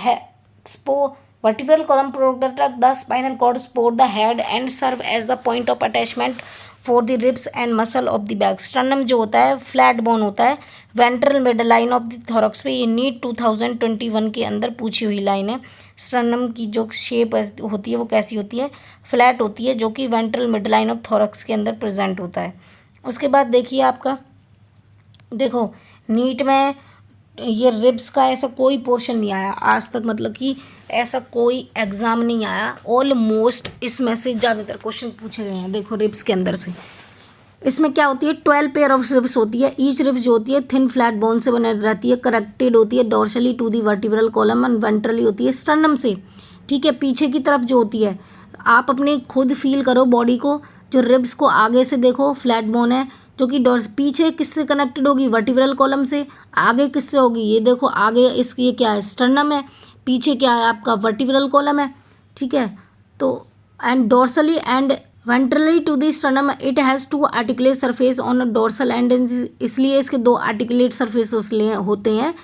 vertebral column protect the spinal cord, support the head and serve as the point of attachment for the ribs and muscle of the back. sternum जो होता है फ्लैट बोन होता है वेंट्रल मिडलाइन ऑफ द थोरक्स पे। ये NEET 2021 के अंदर पूछी हुई लाइन है। स्टर्नम की जो शेप होती है वो कैसी होती है, फ्लैट होती है, जो कि वेंट्रल मिडलाइन ऑफ थोरक्स के अंदर प्रेजेंट होता है। उसके बाद देखिए आपका, देखो नीट में ये रिब्स का ऐसा कोई पोर्शन नहीं आया आज तक, मतलब कि ऐसा कोई एग्ज़ाम नहीं आया। ऑलमोस्ट इसमें से ज़्यादातर क्वेश्चन पूछे गए हैं। देखो रिब्स के अंदर से इसमें क्या होती है, 12 पेयर ऑफ रिब्स होती है। ईच रिब्स जो होती है थिन फ्लैट बोन से बने रहती है, कनेक्टेड होती है dorsally to the vertebral column and ventrally होती है स्टर्नम से। ठीक है। पीछे की तरफ जो होती है, आप अपने खुद फील करो बॉडी को, जो रिब्स को आगे से देखो फ्लैट बोन है, जो कि पीछे किससे कनेक्टेड होगी, वर्टिब्रल कॉलम से। आगे किससे होगी, ये देखो आगे इसकी ये क्या है, स्टर्नम है। पीछे क्या है आपका, वर्टिब्रल कॉलम है। ठीक है। तो and dorsally and ventrally to the sternum it has 2 articulate surface on dorsal end, इसलिए इसके 2 आर्टिकुलेट सरफेस होते हैं।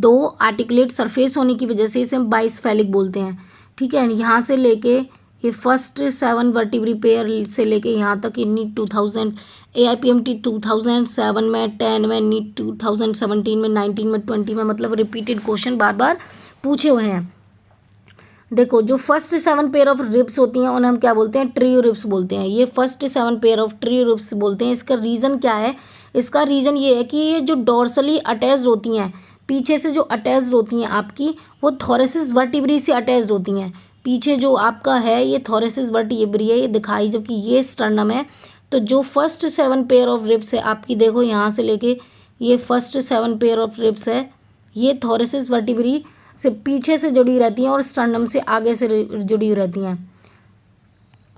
2 आर्टिकुलेट सरफेस होने की वजह से इसे हम बाइस्फेलिक बोलते हैं। ठीक है। यहाँ से लेके ये फर्स्ट 7 वर्टिब्री पेयर से लेके यहाँ तक ये नीट 2000 AIPMT 2007 में, 10 में, नीट 2017 में, 19 में, 20 में, मतलब रिपीटेड क्वेश्चन बार बार पूछे हुए हैं। देखो जो फर्स्ट 7 पेयर ऑफ रिब्स होती हैं उन्हें हम क्या बोलते हैं, ट्रियो रिब्स बोलते हैं। ये first 7 pair of trio ribs बोलते हैं। इसका रीज़न क्या है, इसका रीज़न ये है कि ये जो डोर्सली अटैच्ड होती हैं, पीछे से जो अटैच्ड होती हैं आपकी, वो थोरेसिस वर्टिब्री से अटैच्ड होती हैं। पीछे जो आपका है ये थोरेसिस वर्टिब्री है, ये दिखाई, जबकि ये स्टर्नम है। तो जो फर्स्ट 7 पेयर ऑफ रिब्स है आपकी, देखो यहाँ से लेके ये फर्स्ट 7 पेयर ऑफ रिब्स है, ये थोरेसिस वर्टिब्री से पीछे से जुड़ी रहती हैं और स्टर्नम से आगे से जुड़ी रहती हैं।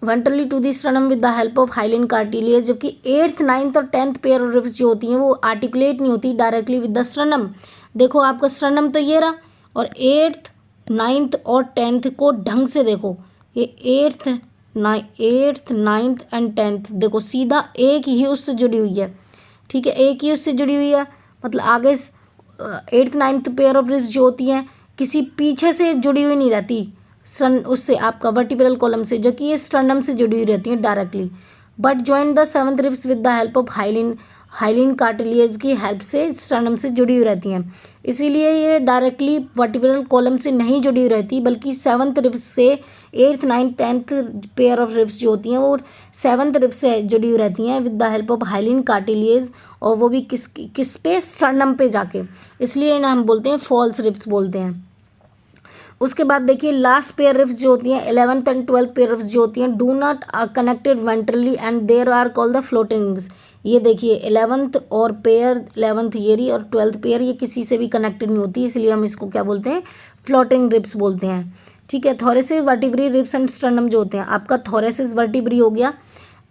Ventrally to the sternum with the help of hyaline cartilage, जबकि 8th 9th और 10th पेयर ऑफ रिब्स जो होती हैं वो आर्टिकुलेट नहीं होती डायरेक्टली विद द स्टर्नम। देखो आपका स्टर्नम तो ये रहा, और 8th 9th और 10th को ढंग से देखो, ये 8th 9th एंड 10th देखो सीधा एक ही उससे जुड़ी हुई है, ठीक है, एक ही उससे जुड़ी हुई है। मतलब आगे 8th 9th pair of ribs जो होती हैं किसी पीछे से जुड़ी हुई नहीं रहती उससे आपका वर्टिब्रल कॉलम से, जो कि ये स्टर्नम से जुड़ी हुई रहती है directly, but join the 7th ribs with the help of hyaline cartilage की हेल्प से स्टर्नम से जुड़ी हुई रहती हैं। इसीलिए ये डायरेक्टली वर्टिब्रल कॉलम से नहीं जुड़ी हुई रहती, बल्कि 7th रिब्स से 8th 9th 10th pair of ribs जो होती हैं वो 7th रिब्स से जुड़ी हुई रहती हैं with the help of hyaline cartilage, और वो भी किस पे, स्टर्नम पे जाके, इसलिए इन्हें हम बोलते हैं फॉल्स रिब्स बोलते हैं। उसके बाद देखिए लास्ट पेयर रिब्स जो होती हैं 11th and 12th pair ribs जो होती हैं do not connected ventrally and there are called the floating ribs. ये देखिए 11th और पेयर 11th येरी और 12th पेयर ये किसी से भी कनेक्टेड नहीं होती, इसलिए हम इसको क्या बोलते हैं, फ्लोटिंग रिब्स बोलते हैं। ठीक है, thoracic vertebrae ribs and sternum जो होते हैं, आपका थोरेसिस वर्टिब्री हो गया,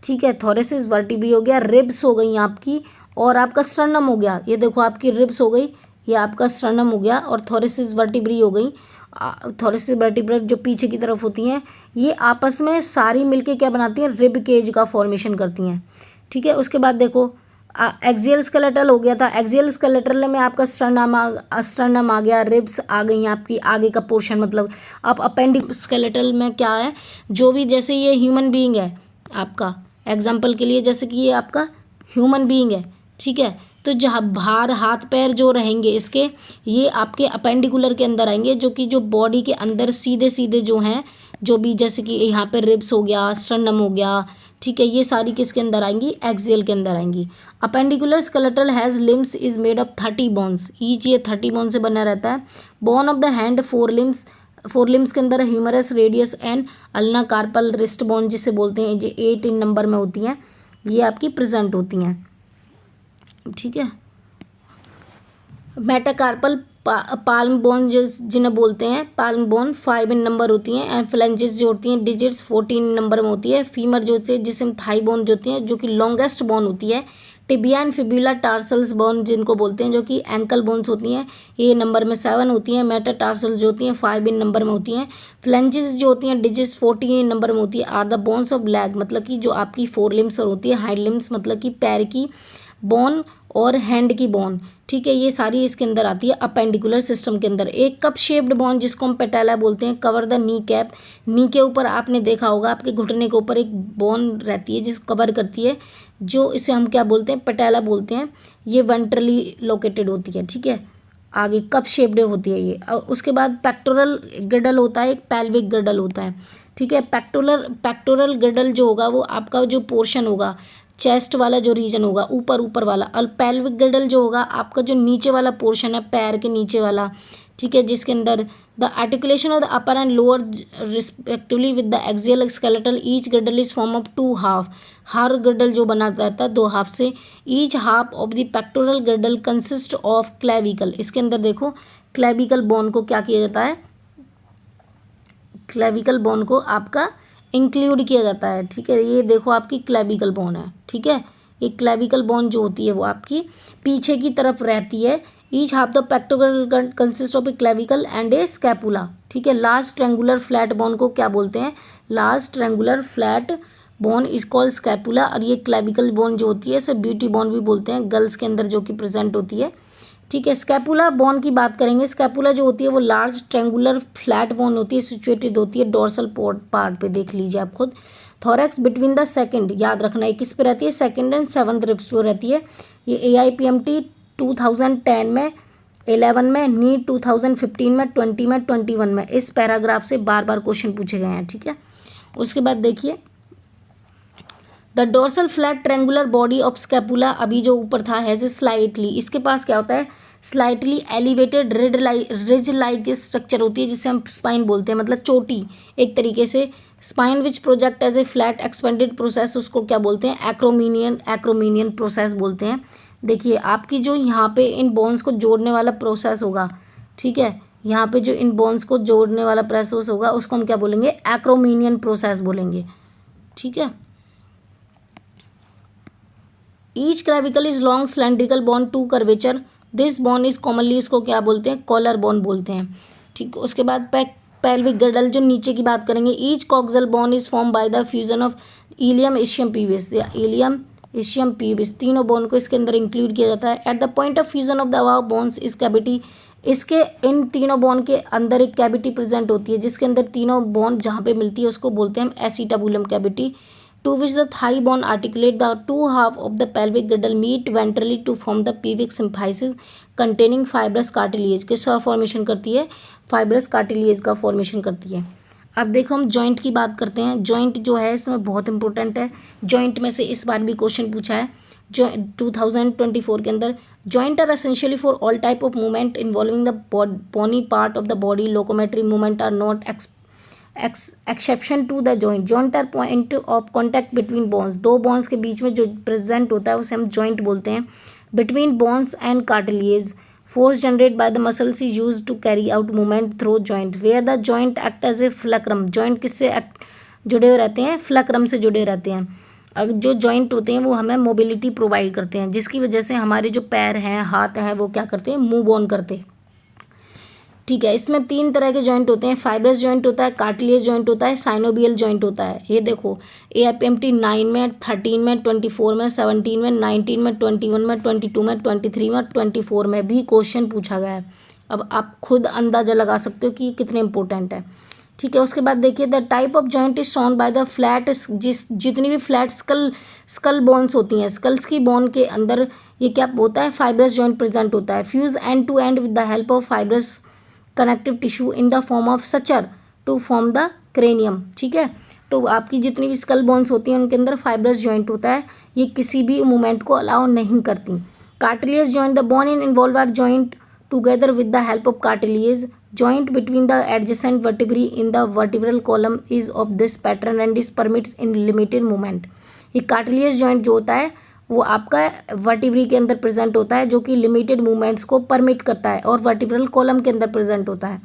ठीक है, थोरेसिस वर्टिब्री हो गया, रिब्स हो गई आपकी, और आपका स्टर्नम हो गया, ये देखो आपकी रिब्स हो गई, ये आपका स्टर्नम हो गया, और थोरेसिस वर्टिब्री हो गई। थोरेसिस वर्टिब्रा जो पीछे की तरफ होती हैं ये आपस में सारी मिलके क्या बनाती हैं, रिब केज का फॉर्मेशन करती हैं। ठीक है, उसके बाद देखो एक्सियल स्केलेटल हो गया था, एक्सियल स्केलेटल में आपका स्टर्नम आ गया, रिब्स आ गई आपकी आगे का पोर्शन, मतलब अब अपेंडिक स्केलेटल में क्या है, जो भी जैसे ये ह्यूमन बीइंग है आपका, एग्जाम्पल के लिए जैसे कि ये आपका ह्यूमन बीइंग है, ठीक है, तो जहाँ बाहर हाथ पैर जो रहेंगे इसके, ये आपके अपेंडिकुलर के अंदर आएंगे, जो कि जो बॉडी के अंदर सीधे सीधे जो हैं, जो भी जैसे कि यहाँ पे रिब्स हो गया, स्टर्नम हो गया, ठीक है, ये सारी किसके अंदर आएंगी, एक्सियल के अंदर आएंगी। Appendicular skeletal has limbs is made of 30 bones, each ये 30 बोन से बना रहता है। Bone of the hand 4 limbs के अंदर humerus, radius and ulna carpal, wrist bone जिसे बोलते हैं, जो 8 इन नंबर में होती हैं, ये आपकी प्रेजेंट होती हैं। ठीक है, मेटाकार्पल पाल्म बोन जिन्हें बोलते हैं, पाल्म बोन 5 इन नंबर होती हैं, एंड फ्लेंजेस जो होती हैं डिजिट्स 14 नंबर में होती है। फीमर जो होती है जिसे हम थाई बोन जो होती हैं, जो कि लॉन्गेस्ट बोन होती है। Tibia and fibula tarsals bone जिनको बोलते हैं, जो कि एंकल बोन्स होती हैं, ये नंबर में 7 होती हैं। मेटाटार्सल जो होती हैं 5 इन नंबर में होती हैं। फ्लेंजेस जो होती हैं डिजिट्स 14 इन नंबर में होती है। Are the bones of leg, मतलब कि जो आपकी 4 लिम्स और होती है, हाइंड लिम्स मतलब कि पैर की बोन और हैंड की बोन, ठीक है, ये सारी इसके अंदर आती है अपेंडिकुलर सिस्टम के अंदर। एक कप शेप्ड बोन जिसको हम पेटेला बोलते हैं, कवर द नी कैप, नी के ऊपर आपने देखा होगा आपके घुटने के ऊपर एक बोन रहती है जिसको कवर करती है, जो इसे हम क्या बोलते हैं, पेटेला बोलते हैं। ये वेंट्रली लोकेटेड होती है, ठीक है, आगे कप शेप्ड होती है ये। उसके बाद पेक्टोरल गिrdle होता है, एक पेल्विक गिrdle होता है, ठीक है। पेक्टोरल गिrdle जो होगा वो आपका जो पोर्शन होगा, चेस्ट वाला जो रीजन होगा, ऊपर वाला, और पेल्विक गिrdle जो होगा आपका जो नीचे वाला पोर्शन है, पैर के नीचे वाला, ठीक है, जिसके अंदर the articulation of the upper and lower respectively with the axial skeletal, each girdle is form of 2 half. हर गिrdle जो बना रहता है 2 हाफ से। Each half of the pectoral girdle consist of clavicle. इसके अंदर देखो क्लेविकल बोन को क्या किया जाता है, क्लेविकल बोन को आपका इंक्लूड किया जाता है, ठीक है। ये देखो आपकी क्लेविकल बोन है, ठीक है, ये क्लेविकल बोन जो होती है वो आपकी पीछे की तरफ रहती है। Each half the pectoral consist of A clavicle and A scapula, ठीक है। लार्ज ट्रेंगुलर फ्लैट बोन को क्या बोलते हैं, large triangular flat bone is called scapula. और ये क्लेविकल बोन जो होती है इसे ब्यूटी बोन भी बोलते हैं, गर्ल्स के अंदर जो कि प्रेजेंट होती है, ठीक है। स्कैपुला बोन की बात करेंगे। स्कैपुला जो होती है वो लार्ज ट्रेंगुलर फ्लैट बोन होती है, सिचुएटेड होती है डोर्सल पार्ट पे, देख लीजिए आप खुद। थोरैक्स बिटवीन द सेकंड, याद रखना है किस पे रहती है, सेकंड एंड 7th रिब्स पे रहती है। ये AIPMT 2010 में, 11 में, नीट 2015 में, 20 में, 21 में इस पैराग्राफ से बार बार क्वेश्चन पूछे गए हैं, ठीक है। उसके बाद देखिए the dorsal flat triangular body of scapula, अभी जो ऊपर था, हैज स्लाइटली, इसके पास क्या होता है, slightly elevated ridge like structure होती है जिसे हम स्पाइन बोलते हैं, मतलब चोटी एक तरीके से। Spine which project as a flat expanded process, उसको क्या बोलते हैं, एक्रोमीनियन प्रोसेस बोलते हैं। देखिए आपकी जो यहाँ पे इन बोन्स को जोड़ने वाला प्रोसेस होगा, ठीक है, यहाँ पे जो इन बोन्स को जोड़ने वाला प्रोसेस होगा उसको हम क्या बोलेंगे, एक्रोमीनियन प्रोसेस बोलेंगे, ठीक है। Each clavicle is long cylindrical bone to curvature, this bone is commonly, इसको क्या बोलते हैं, कॉलर बोन बोलते हैं। ठीक, उसके बाद पेल्विक गर्डल, जो नीचे की बात करेंगे। Each coxal bone is form by the fusion of ilium ischium pubis या इलियम इशियम पीविस, तीनों बोन को इसके अंदर इंक्लूड किया जाता है। At the point of fusion of the above bones is cavity, इसके इन तीनों बोन के अंदर एक कैविटी प्रेजेंट होती है, जिसके अंदर तीनों बोन जहाँ पे मिलती है उसको बोलते हैं हम acetabulum cavity, to which the thigh bone articulate, the two half of the pelvic girdle meet ventrally to form the pelvic symphysis containing fibrous cartilage, किसका फॉर्मेशन करती है, फाइब्रस कार्टिलेज का फॉर्मेशन करती है। अब देखो हम जॉइंट की बात करते हैं। जॉइंट जो है इसमें बहुत इंपॉर्टेंट है। जॉइंट में से इस बार भी क्वेश्चन पूछा है जो 2024 के अंदर। Joint are essentially for all type of movement involving the bony part of the body, locomotory movement are not exception to the joint. Joint are point of contact between bones, दो bones के बीच में जो present होता है उसे हम joint बोलते हैं। Between bones and cartilage, force generate by the muscles is use to carry out movement through joint, where the joint act as a fulcrum. Joint किससे जुड़े हुए रहते हैं, फ्लक्रम से जुड़े रहते हैं। अब जो जॉइंट होते हैं वो हमें मोबिलिटी प्रोवाइड करते हैं, जिसकी वजह से हमारे जो पैर हैं, हाथ हैं, वो क्या करते हैं, मूव ऑन करते हैं। ठीक है, इसमें तीन तरह के जॉइंट होते हैं। फाइब्रस जॉइंट होता है, कार्टिलेज जॉइंट होता है, साइनोबियल जॉइंट होता है। ये देखो AFMT 9 में, 13 में, 24 में, 17 में, 19 में, 21 में, 22 में, 23 में और 24 में भी क्वेश्चन पूछा गया है। अब आप खुद अंदाज़ा लगा सकते हो कि ये कितने इंपॉर्टेंट है। ठीक है, उसके बाद देखिए the type of joint is shown by the flat, जितनी भी फ्लैट स्कल बोन्स होती हैं, स्कल्स की बोन के अंदर ये क्या होता है, फाइब्रस जॉइंट प्रेजेंट होता है। Fuse end to end with the help of fibrous connective tissue in the form of suture to form the cranium. ठीक है, तो आपकी जितनी भी स्कल बोन्स होती हैं उनके अंदर फाइब्रस जॉइंट होता है, ये किसी भी मूवमेंट को अलाउ नहीं करती। Cartilage joint, the bone in involve are joint together with the help of cartilage, joint between the adjacent vertebrae in the vertebral column is of this pattern and this permits in limited movement. ये cartilage joint जो होता है वो आपका vertebrae के अंदर present होता है, जो कि लिमिटेड मूवमेंट्स को परमिट करता है और वर्टिब्रल कॉलम के अंदर प्रेजेंट होता है।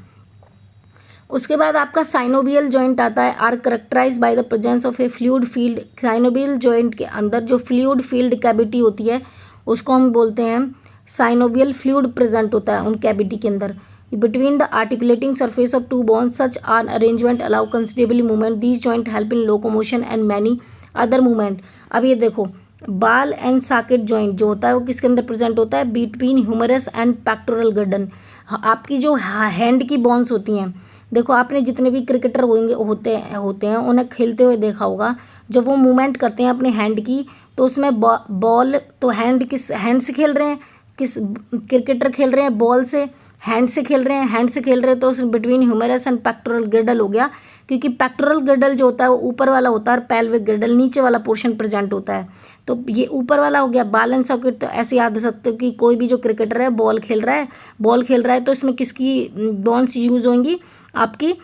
उसके बाद आपका साइनोबियल जॉइंट आता है, are characterize by the presence of a fluid filled. Synovial joint के अंदर जो फ्लूइड फील्ड कैविटी होती है उसको हम बोलते हैं साइनोबियल फ्लूइड प्रेजेंट होता है उन कैविटी के अंदर। Between the articulating surface of two bones such are arrangement allow considerably movement, these joint help in locomotion and many other movement. अब ये देखो बाल एंड सॉकेट जॉइंट जो होता है वो किसके अंदर प्रेजेंट होता है, बिटवीन ह्यूमरस एंड पेक्टोरल गर्डन। आपकी जो हैंड की बोन्स होती हैं, देखो आपने जितने भी क्रिकेटर होते हैं उन्हें खेलते हुए देखा होगा, जब वो मूवमेंट करते हैं अपने हैंड की तो उसमें बॉल, तो हैंड से खेल रहे हैं, किस क्रिकेटर खेल रहे हैं बॉल से, हैंड से खेल रहे हैं तो उसमें between humerus and pectoral girdle हो गया, क्योंकि पेक्टोरल गर्डल जो होता है वो ऊपर वाला होता है और पेल्विक गर्डल नीचे वाला पोर्शन प्रेजेंट होता है। तो ये ऊपर वाला हो गया बाल एंड सॉकेट। तो ऐसे याद रख सकते हो कि कोई भी जो क्रिकेटर है बॉल खेल रहा है तो इसमें किसकी बोन्स यूज होंगी, आपकी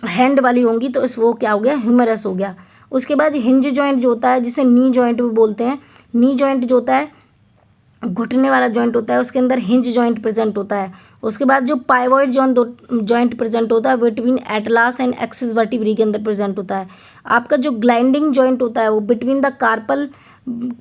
हैंड वाली होंगी, तो वो क्या हो गया, ह्यूमरस हो गया। उसके बाद हिंज जॉइंट जो होता है जिसे नी जॉइंट भी बोलते हैं, नी जॉइंट जो होता है घुटने वाला जॉइंट होता है, उसके अंदर हिंज जॉइंट प्रेजेंट होता है। उसके बाद जो पाइवॉइड जॉइंट प्रेजेंट होता है between atlas and axis vertebrae के अंदर प्रेजेंट होता है। आपका जो ग्लाइंडिंग जॉइंट होता है वो बिटवीन द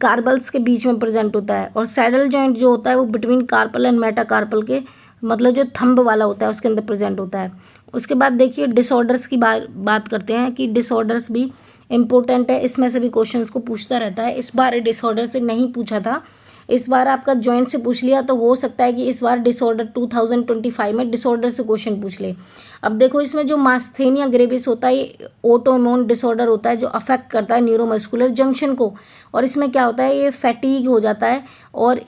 कार्पल्स के बीच में प्रेजेंट होता है। और सैडल जॉइंट जो होता है वो बिटवीन कार्पल एंड मेटाकार्पल के, मतलब जो थंब वाला होता है उसके अंदर प्रेजेंट होता है। उसके बाद देखिए डिसऑर्डर्स की बात करते हैं कि डिसऑर्डर्स भी इम्पोर्टेंट है, इसमें से भी क्वेश्चंस को पूछता रहता है। इस बार डिसऑर्डर से नहीं पूछा था, इस बार आपका जॉइंट से पूछ लिया, तो हो सकता है कि इस बार डिसऑर्डर 2025 में डिसऑर्डर से क्वेश्चन पूछ ले। अब देखो इसमें जो मास्थेनिया ग्रेविस होता है ये ऑटोइम्यून डिसऑर्डर होता है जो अफेक्ट करता है न्यूरोमस्कुलर जंक्शन को, और इसमें क्या होता है, ये फैटीग हो जाता है और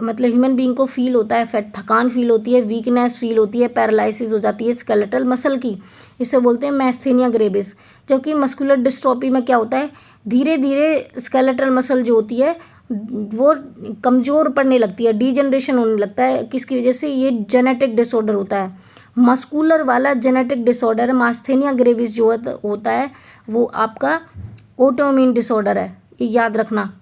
मतलब ह्यूमन बीइंग को फील होता है, थकान फील होती है, वीकनेस फील होती है, पैरालिसिस हो जाती है स्केलेटल मसल की, इसे बोलते हैं मास्थेनिया ग्रेविस। जबकि मस्कुलर डिस्ट्रोफी में क्या होता है, धीरे धीरे स्केलेटल मसल जो होती है वो कमज़ोर पड़ने लगती है, डीजनरेशन होने लगता है। किसकी वजह से, ये जेनेटिक डिसऑर्डर होता है, मस्कुलर वाला जेनेटिक डिसऑर्डर है। मास्थेनिया ग्रेविस जो होता है वो आपका ऑटोइम्यून डिसऑर्डर है, ये याद रखना।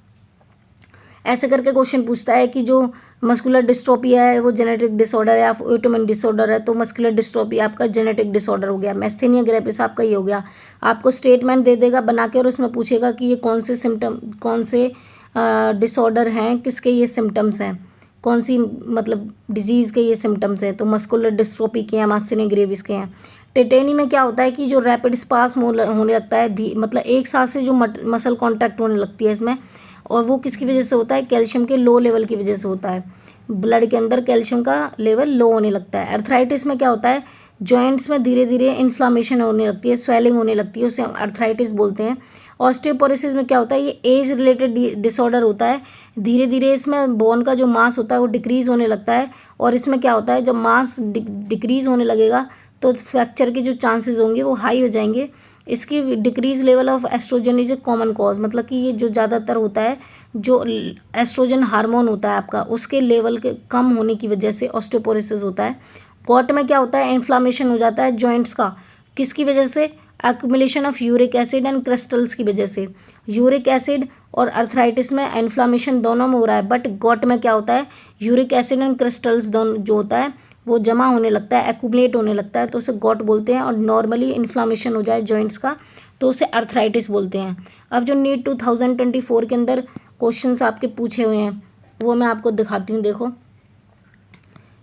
ऐसे करके क्वेश्चन पूछता है कि जो मस्कुलर डिस्ट्रोफी है वो जेनेटिक डिसऑर्डर है, या ऑटोइम्यून डिसऑर्डर है तो मस्कुलर डिस्ट्रोफी आपका जेनेटिक डिसऑर्डर हो गया। मैस्थेनिया ग्रेविस आपका ये हो गया। आपको स्टेटमेंट दे देगा बना के और उसमें पूछेगा कि ये कौन से सिम्टम, कौन से डिसऑर्डर हैं, किसके ये सिम्टम्स हैं, कौन सी मतलब डिजीज़ के ये सिम्टम्स हैं। तो मस्कुलर डिस्ट्रोफी के हैं, मैस्थेनिया ग्रेविस के हैं। टेटेनी में क्या होता है कि जो रैपिड स्पास्म होने लगता है, मतलब एक साथ से जो मसल कॉन्टैक्ट होने लगती है इसमें, और वो किसकी वजह से होता है, कैल्शियम के लो लेवल की वजह से होता है। ब्लड के अंदर कैल्शियम का लेवल लो होने लगता है। अर्थराइटिस में क्या होता है, जॉइंट्स में धीरे धीरे इन्फ्लामेशन होने लगती है, स्वेलिंग होने लगती है, उसे हम अर्थराइटिस बोलते हैं। ऑस्टियोपोरोसिस में क्या होता है, ये एज रिलेटेड डिसऑर्डर होता है। धीरे धीरे इसमें बोन का जो मास होता है वो डिक्रीज़ होने लगता है, और इसमें क्या होता है, जब मास डिक्रीज़ होने लगेगा तो फ्रैक्चर के जो चांसेस होंगे वो हाई हो जाएंगे। इसकी decrease level of oestrogen is a common cause, मतलब कि ये जो ज़्यादातर होता है, जो एस्ट्रोजन हार्मोन होता है आपका, उसके लेवल के कम होने की वजह से ऑस्टियोपोरोसिस होता है। गॉट में क्या होता है, इन्फ्लामेशन हो जाता है जॉइंट्स का, किसकी वजह से, accumulation of uric acid and crystals की वजह से। यूरिक एसिड और अर्थराइटिस में इन्फ्लामेशन दोनों में हो रहा है, बट गॉट में क्या होता है, यूरिक एसिड एंड क्रिस्टल्स दोनों जो होता है वो जमा होने लगता है, एक्यूमुलेट होने लगता है, तो उसे गॉट बोलते हैं। और नॉर्मली इन्फ्लामेशन हो जाए जॉइंट्स का तो उसे अर्थराइटिस बोलते हैं। अब जो नीट 2024 के अंदर क्वेश्चंस आपके पूछे हुए हैं वो मैं आपको दिखाती हूँ, देखो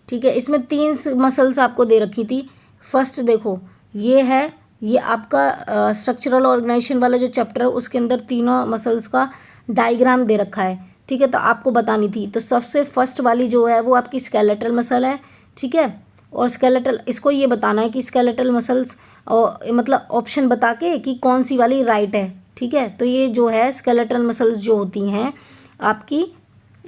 ठीक है। इसमें 3 मसल्स आपको दे रखी थी। फर्स्ट देखो ये है, ये आपका स्ट्रक्चरल ऑर्गेनाइजेशन वाला जो चैप्टर है उसके अंदर तीनों मसल्स का डायग्राम दे रखा है, ठीक है, तो आपको बतानी थी। तो सबसे फर्स्ट वाली जो है वो आपकी स्केलेटल मसल है, ठीक है। और स्केलेटल, इसको ये बताना है कि स्केलेटल मसल्स, और मतलब ऑप्शन बता के कि कौन सी वाली राइट है, ठीक है। तो ये जो है स्केलेटल मसल्स जो होती हैं आपकी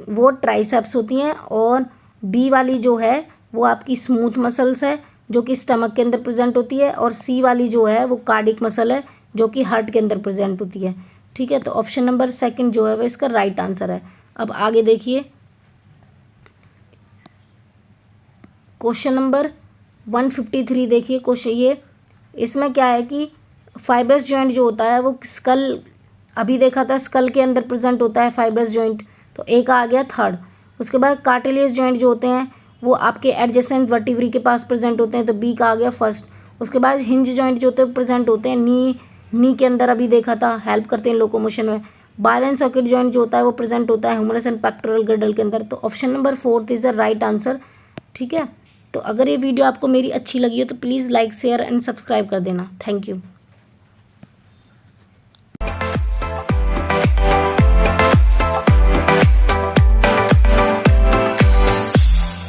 वो ट्राइसेप्स होती हैं, और बी वाली जो है वो आपकी स्मूथ मसल्स है जो कि स्टमक के अंदर प्रेजेंट होती है, और सी वाली जो है वो कार्डिक मसल है जो कि हार्ट के अंदर प्रेजेंट होती है, ठीक है। तो ऑप्शन नंबर 2 जो है वो इसका राइट आंसर है। अब आगे देखिए क्वेश्चन नंबर 153 देखिए। क्वेश्चन ये, इसमें क्या है कि फाइब्रस जॉइंट जो होता है वो स्कल, अभी देखा था स्कल के अंदर प्रेजेंट होता है फाइब्रस जॉइंट, तो ए का आ गया थर्ड। उसके बाद कार्टिलेज जॉइंट जो होते हैं वो आपके एडजेसेंट वर्टिब्री के पास प्रेजेंट होते हैं, तो बी का आ गया फर्स्ट। उसके बाद हिंज जॉइंट जो होते हैं प्रेजेंट होते हैं नी के अंदर, अभी देखा था, हेल्प करते हैं लोकोमोशन में। बायल एंड सॉकेट जॉइंट जो होता है वो प्रेजेंट होता है ह्यूमरस एंड पेक्टोरल गिर्डल के अंदर। तो option number 4 is the right answer, ठीक है। तो अगर ये वीडियो आपको मेरी अच्छी लगी हो तो please like share and subscribe कर देना। Thank you.